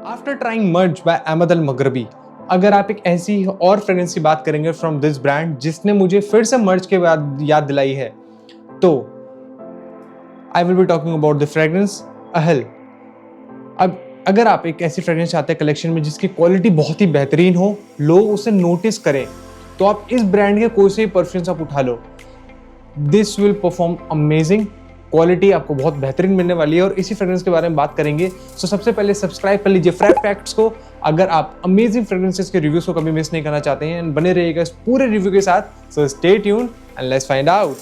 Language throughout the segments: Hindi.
आफ्टर ट्राइंग मर्ज बाय अहमद अल मगरबी, अगर आप एक ऐसी और फ्रेग्रेंस की बात करेंगे फ्रॉम दिस ब्रांड जिसने मुझे फिर से मर्ज के बाद याद दिलाई है, तो I will be talking about the fragrance अहल। अब अगर आप एक ऐसी फ्रेग्रेंस चाहते हैं कलेक्शन में जिसकी क्वालिटी बहुत ही बेहतरीन हो, लोग उसे नोटिस करें, तो आप इस ब्रांड के कोई से भी परफ्यूम्स आप उठा लो, this will perform amazing. Quality आपको बहुत बेहतरीन मिलने वाली है और इसी फ्रेग्रेंस के बारे में बात करेंगे। सो सबसे पहले सब्सक्राइब कर लीजिए फ्रैग फैक्ट्स को, अगर आप अमेजिंग फ्रेग्रेंसेस के रिव्यूज को कभी मिस नहीं करना चाहते हैं। बने रहिएगा इस पूरे रिव्यू के साथ। So stay tuned and let's find out.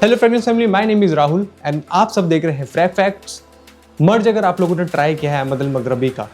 Hello fragrance family, my name is Rahul and आप सब देख रहे हैं फ्रैग फैक्ट्स। मर्ज अगर आप लोगों ने ट्राई किया है अहमद अल मगरबी का,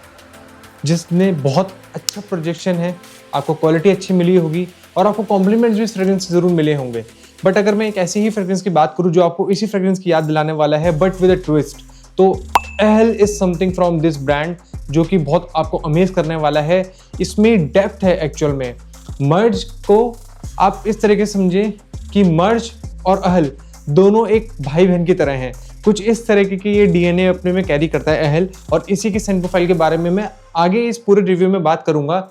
जिसने बहुत अच्छा प्रोजेक्शन है, आपको क्वालिटी अच्छी मिली होगी और आपको कॉम्प्लीमेंट्स भी इस फ्रेग्रेंस से जरूर मिले होंगे। बट अगर मैं एक ऐसी ही फ्रेग्रेंस की बात करूं जो आपको इसी फ्रेग्रेंस की याद दिलाने वाला है बट विद अ ट्विस्ट, तो अहल is something from this brand जो कि बहुत आपको अमेज करने वाला है। इसमें डेप्थ है एक्चुअल में। मर्ज को आप इस तरीके से समझें कि मर्ज और अहल दोनों एक भाई बहन की तरह हैं। कुछ इस तरीके की ये डीएनए अपने में कैरी करता है अहल, और इसी की सेंट प्रोफाइल के बारे में मैं आगे इस पूरे रिव्यू में बात करूंगा।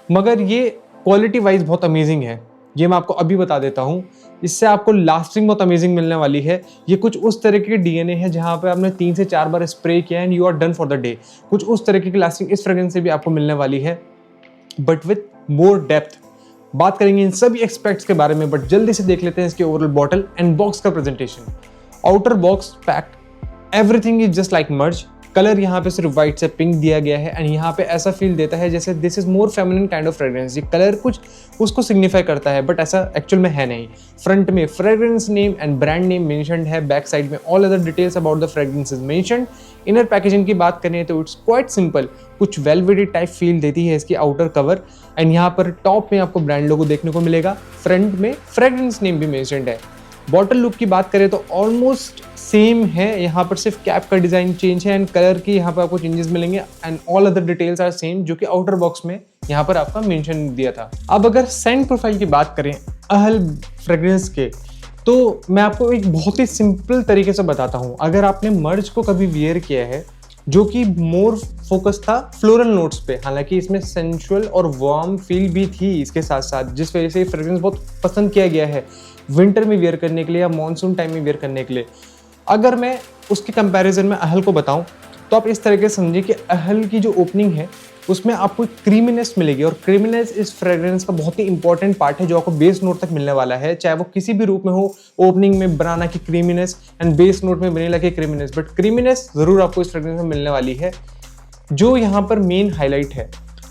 मगर ये क्वालिटी वाइज बहुत अमेजिंग है, ये मैं आपको अभी बता देता हूँ। इससे आपको लास्टिंग बहुत अमेजिंग मिलने वाली है। ये कुछ उस तरीके के डीएनए है जहाँ पे आपने 3 से 4 बार स्प्रे किया and you are done for the day. कुछ उस तरीके की लास्टिंग इस फ्रेग्रेंस से भी आपको मिलने वाली है, बट विथ मोर डेप्थ। बात करेंगे इन सभी एक्सपेक्ट्स के बारे में, बट जल्दी से देख लेते हैं इसके ओवरऑल बॉटल एंड बॉक्स का presentation. Outer box packed, everything is just like merge. Colour यहाँ पे सिर्फ व्हाइट से पिंक दिया गया है एंड यहाँ पे ऐसा फील देता है जैसे this is more feminine kind of fragrance. ये कलर कुछ उसको सिग्निफाई करता है, बट ऐसा एक्चुअल में है नहीं। फ्रंट में fragrance name and brand name mentioned है, बैक साइड में all other details about the fragrance is mentioned. Inner packaging की बात करें तो इट्स क्वाइट सिंपल, कुछ वेलवेटी टाइप फील देती है इसकी आउटर कवर। एंड यहाँ पर टॉप में आपको ब्रांड लोगो देखने को मिलेगा, फ्रंट में फ्रेग्रेंस नेम भी मेंशन्ड है। बॉटल लुक की बात करें तो ऑलमोस्ट सेम है, यहाँ पर सिर्फ कैप का डिजाइन चेंज है एंड कलर की यहाँ पर आपको चेंजेस मिलेंगे and all other details are same, जो कि आउटर बॉक्स में यहाँ पर आपका मेंशन दिया था। अब अगर सेंट प्रोफाइल की बात करें अहल फ्रेग्रेंस के, तो मैं आपको एक बहुत ही सिंपल तरीके से बताता हूँ। अगर आपने मर्ज को कभी वियर किया है, जो कि मोर फोकस था फ्लोरल नोट्स पे, हालांकि इसमें सेंसुअल और वार्म फील भी थी इसके साथ साथ, जिस वजह से फ्रेग्रेंस बहुत पसंद किया गया है विंटर में वियर करने के लिए या मॉनसून टाइम में वियर करने के लिए। अगर मैं उसके कंपैरिजन में अहल को बताऊं, तो आप इस तरीके से समझिए कि अहल की जो ओपनिंग है उसमें आपको क्रीमीनेस मिलेगी, और क्रीमीनेस इस फ्रेग्रेंस का बहुत ही इंपॉर्टेंट पार्ट है जो आपको बेस नोट तक मिलने वाला है, चाहे वो किसी भी रूप में हो। ओपनिंग में बनाना की क्रीमीनेस एंड बेस नोट में वनीला की क्रीमीनेस, बट क्रीमीनेस जरूर आपको इस फ्रेग्रेंस में मिलने वाली है। जो यहाँ पर मेन हाईलाइट है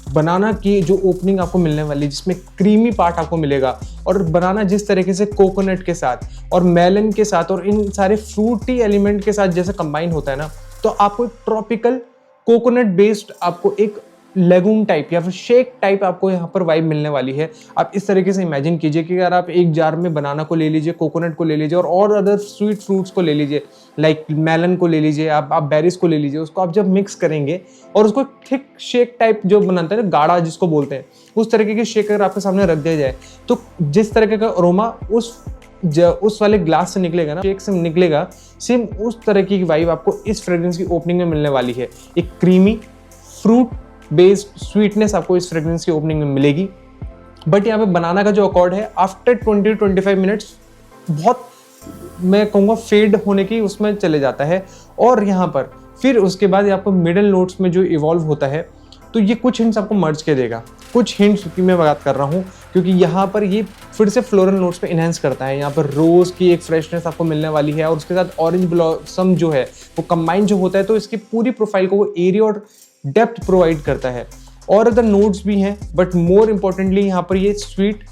बनाना की जो ओपनिंग आपको मिलने वाली है, जिसमें क्रीमी पार्ट आपको मिलेगा, और बनाना जिस तरीके से कोकोनट के साथ और मेलन के साथ और इन सारे फ्रूटी एलिमेंट के साथ जैसे कंबाइन होता है ना, तो आपको एक ट्रॉपिकल कोकोनट बेस्ड आपको एक लेगून टाइप या फिर शेक टाइप आपको यहाँ पर वाइब मिलने वाली है। आप इस तरीके से इमेजिन कीजिए कि अगर आप एक जार में बनाना को ले लीजिए, कोकोनट को ले लीजिए और अदर स्वीट फ्रूट्स को ले लीजिए, लाइक मेलन को ले लीजिए, आप बेरीज को ले लीजिए, उसको आप जब मिक्स करेंगे और उसको थिक शेक टाइप जो बनाते हैं ना, गाढ़ा जिसको बोलते हैं, उस तरीके की शेक अगर आपके सामने रख दिया जाए, तो जिस तरीके का अरोमा उस वाले ग्लास से निकलेगा ना, शेक से निकलेगा, सेम उस तरह की वाइब आपको इस फ्रेग्रेंस की ओपनिंग में मिलने वाली है। एक क्रीमी फ्रूट बेस्ड स्वीटनेस आपको इस फ्रेग्रेंस की ओपनिंग में मिलेगी। बट यहाँ पे बनाना का जो अकॉर्ड है आफ्टर 20-25 मिनट्स बहुत, मैं कहूँगा, फेड होने की उसमें चले जाता है, और यहाँ पर फिर उसके बाद आपको मिडल नोट्स में जो इवॉल्व होता है, तो ये कुछ हिंट्स आपको मर्ज के देगा। कुछ हिंट्स की मैं बात कर रहा हूँ क्योंकि यहाँ पर ये फिर से फ्लोरल नोट्स पे इनहेंस करता है। यहाँ पर रोज की एक फ्रेशनेस आपको मिलने वाली है और उसके साथ ऑरेंज ब्लॉसम जो है वो कंबाइन जो होता है, तो इसकी पूरी प्रोफाइल को वो एरिया और डेप्थ प्रोवाइड करता है। और अदर नोट्स भी हैं, बट मोर इंपॉर्टेंटली यहाँ पर ये स्वीट,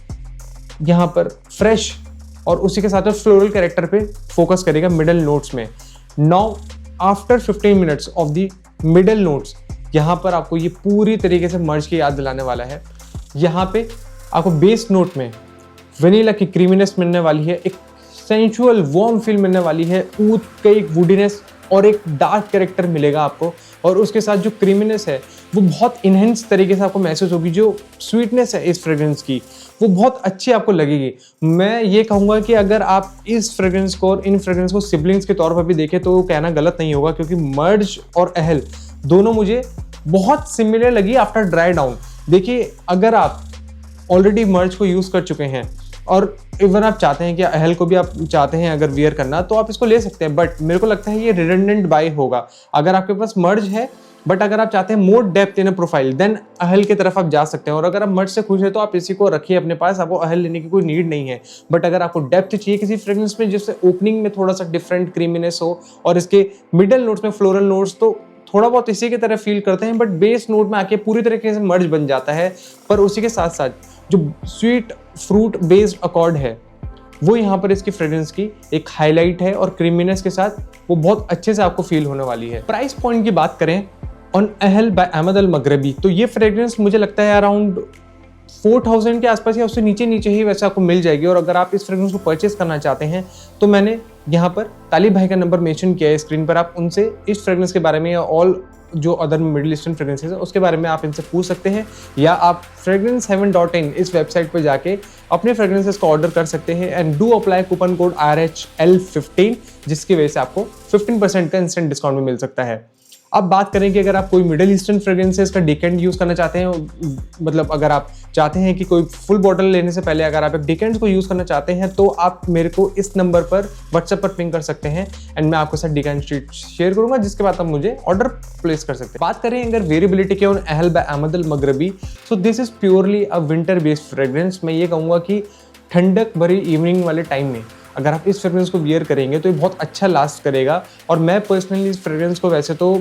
यहाँ पर फ्रेश और उसी के साथ फ्लोरल कैरेक्टर पे फोकस करेगा मिडल नोट्स में। Now after 15 minutes of the middle notes, यहाँ पर आपको ये पूरी तरीके से मर्ज की याद दिलाने वाला है। यहाँ पे आपको बेस नोट में वनीला की क्रीमीनेस मिलने वाली है, एक सेंचुअल वार्म फील मिलने वाली है, ऊद का एक वुडीनेस और एक डार्क कैरेक्टर मिलेगा आपको, और उसके साथ जो क्रीमीनेस है वो बहुत इनहेंस तरीके से आपको महसूस होगी। जो स्वीटनेस है इस फ्रेग्रेंस की वो बहुत अच्छी आपको लगेगी। मैं ये कहूँगा कि अगर आप इस फ्रेग्रेंस को और इन फ्रेग्रेंस को सिबलिंग्स के तौर पर भी देखें तो कहना गलत नहीं होगा, क्योंकि मर्ज और अहल दोनों मुझे बहुत सिमिलर लगी आफ्टर ड्राई डाउन। देखिए, अगर आप ऑलरेडी मर्ज को यूज़ कर चुके हैं और इवन आप चाहते हैं कि अहल को भी आप चाहते हैं अगर वियर करना, तो आप इसको ले सकते हैं, बट मेरे को लगता है ये रिडंडेंट बाय होगा। अगर आपके पास मर्ज है बट अगर आप चाहते हैं more depth in a profile, then अहल की तरफ आप जा सकते हैं। और अगर आप मर्ज से खुश है तो आप इसी को रखिए अपने पास, आपको अहल लेने की कोई नीड नहीं है। बट अगर आपको डेप्थ चाहिए किसी फ्रेग्रेंस में जिससे ओपनिंग में थोड़ा सा डिफरेंट क्रीमीनेस हो और इसके मिडल नोट्स में फ्लोरल नोट्स तो थोड़ा बहुत इसी की तरह फील करते हैं, बट बेस नोट में आके पूरी तरीके से मर्ज बन जाता है। पर उसी के साथ साथ जो स्वीट फ्रूट बेस्ड अकॉर्ड है वो यहाँ पर इसकी फ्रेग्रेंस की एक हाईलाइट है और क्रीमीनेस के साथ वो बहुत अच्छे से आपको फील होने वाली है। प्राइस पॉइंट की बात करें ऑन अहल बाय अहमद अल मगरबी, तो ये फ्रेग्रेंस मुझे लगता है अराउंड 4000 के आसपास या उससे नीचे नीचे ही वैसे आपको मिल जाएगी। और अगर आप इस फ्रेग्रेंस को परचेस करना चाहते हैं तो मैंने यहाँ पर तालिब भाई का नंबर मेंशन किया है स्क्रीन पर, आप उनसे इस फ्रेग्रेंस के बारे में या ऑल जो अदर मिडिल ईस्टर्न फ्रेग्रेंसेस है उसके बारे में आप इनसे पूछ सकते हैं, या आप fragranceheaven.in इस वेबसाइट पर जाके अपने फ्रेग्रेंसेस को ऑर्डर कर सकते हैं and do apply coupon code RHL15, जिसकी वजह से आपको 15% का इंस्टेंट डिस्काउंट भी मिल सकता है। अब बात करें कि अगर आप कोई मिडिल ईस्टर्न फ्रेग्रेंसेस का डिकेंट यूज़ करना चाहते हैं, मतलब अगर आप चाहते हैं कि कोई फुल बॉटल लेने से पहले अगर आप एक डिकेंट को यूज़ करना चाहते हैं तो आप मेरे को इस नंबर पर व्हाट्सएप पर पिंग कर सकते हैं एंड मैं आपके साथ डिकेंट शीट शेयर करूंगा, जिसके बाद आप मुझे ऑर्डर प्लेस कर सकते हैं। बात करें अगर वेरिएबिलिटी के ऑन अहल bye Ahmed Al Maghribi, so this is purely a winter based fragrance. मैं ये कहूँगा कि ठंडक भरी इवनिंग वाले टाइम में अगर आप इस फ्रेग्रेंस को वियर करेंगे तो ये बहुत अच्छा लास्ट करेगा। और मैं पर्सनली इस फ्रेग्रेंस को वैसे तो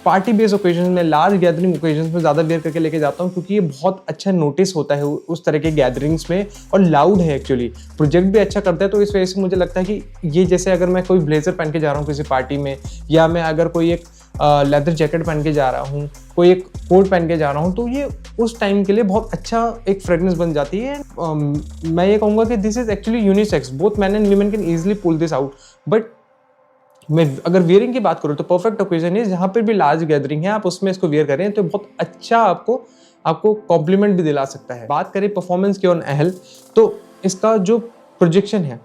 पार्टी बेस्ड ओकेजन में, लार्ज गैदरिंग ओकेजन में ज़्यादा वेयर करके लेके जाता हूँ, क्योंकि ये बहुत अच्छा नोटिस होता है उस तरह के गैदरिंग्स में और लाउड है एक्चुअली, प्रोजेक्ट भी अच्छा करता है। तो इस वजह से मुझे लगता है कि ये जैसे अगर मैं कोई ब्लेजर पहन के जा रहा हूँ किसी पार्टी में, या मैं अगर कोई एक लेदर जैकेट पहन के जा रहा हूँ, कोई एक कोट पहन के जा रहा हूँ, तो ये उस टाइम के लिए बहुत अच्छा एक फ्रेग्रेंस बन जाती है। मैं ये कहूँगा कि this is actually unisex, both man and women can easily pull this out. But मैं अगर वियरिंग की बात करूँ तो परफेक्ट ओकेजन है जहाँ पर भी लार्ज गैदरिंग है, आप उसमें इसको वियर करें तो बहुत अच्छा आपको कॉम्प्लीमेंट भी दिला सकता है। बात करें परफॉर्मेंस की ऑन अहल, तो इसका जो प्रोजेक्शन है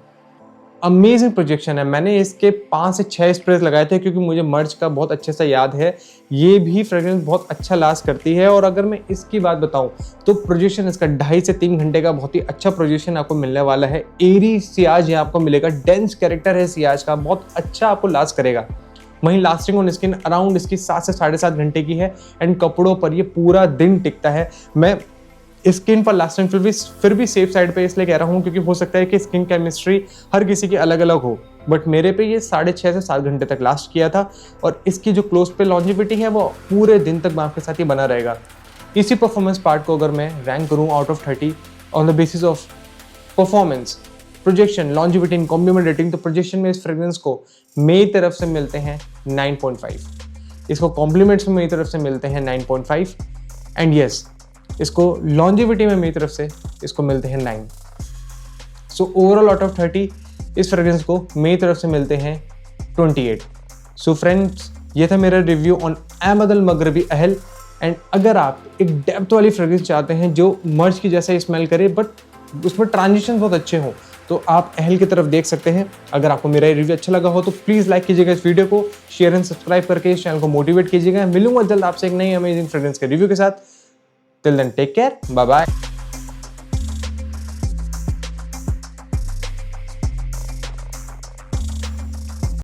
अमेजिंग प्रोजेक्शन है। मैंने इसके 5 से 6 स्प्रेज लगाए थे क्योंकि मुझे मर्ज का बहुत अच्छे से याद है। ये भी फ्रेग्रेंस बहुत अच्छा लास्ट करती है। और अगर मैं इसकी बात बताऊं तो प्रोजेक्शन इसका 2.5 से 3 घंटे का बहुत ही अच्छा प्रोजेक्शन आपको मिलने वाला है। एरी सियाज यहाँ आपको मिलेगा, डेंस कैरेक्टर है सियाज का, बहुत अच्छा आपको लास्ट करेगा। वहीं लास्टिंग ऑन स्किन अराउंड इसकी 7 से 7.5 घंटे की है एंड कपड़ों पर ये पूरा दिन टिकता है। मैं स्किन पर लास्टिंग फिर भी सेफ साइड पे इसलिए कह रहा हूँ क्योंकि हो सकता है कि स्किन केमिस्ट्री हर किसी की अलग अलग हो, बट मेरे पे ये 6.5 से 7 घंटे तक लास्ट किया था। और इसकी जो क्लोज पे लॉन्जिविटी है वो पूरे दिन तक आपके साथ ही बना रहेगा। इसी परफॉर्मेंस पार्ट को अगर मैं रैंक करूँ out of 30 on the basis of performance, projection, longevity in compliment rating, तो प्रोजेक्शन में इस फ्रेग्रेंस को मेरी तरफ से मिलते हैं 9.5, इसको कॉम्प्लीमेंट्स में मेरी तरफ से मिलते हैं 9.5 एंड यस इसको लॉन्जिविटी में मेरी तरफ से इसको मिलते हैं 9। सो ओवरऑल आउट ऑफ 30 इस फ्रेग्रेंस को मेरी तरफ से मिलते हैं 28। सो फ्रेंड्स, ये था मेरा रिव्यू ऑन अहमद अल मगरबी अहल। एंड अगर आप एक डेप्थ वाली फ्रेग्रेंस चाहते हैं जो मर्ज की जैसा स्मेल करे बट उसमें ट्रांजिशन बहुत अच्छे हों, तो आप अहल की तरफ देख सकते हैं। अगर आपको मेरा ये रिव्यू अच्छा लगा हो तो प्लीज़ लाइक कीजिएगा इस वीडियो को, शेयर एंड सब्सक्राइब करके इस चैनल को मोटिवेट कीजिएगा। मिलूंगा जल्द आपसे एक नई अमेजिंग फ्रेग्रेंस के रिव्यू के साथ। Till then, take care. Bye bye.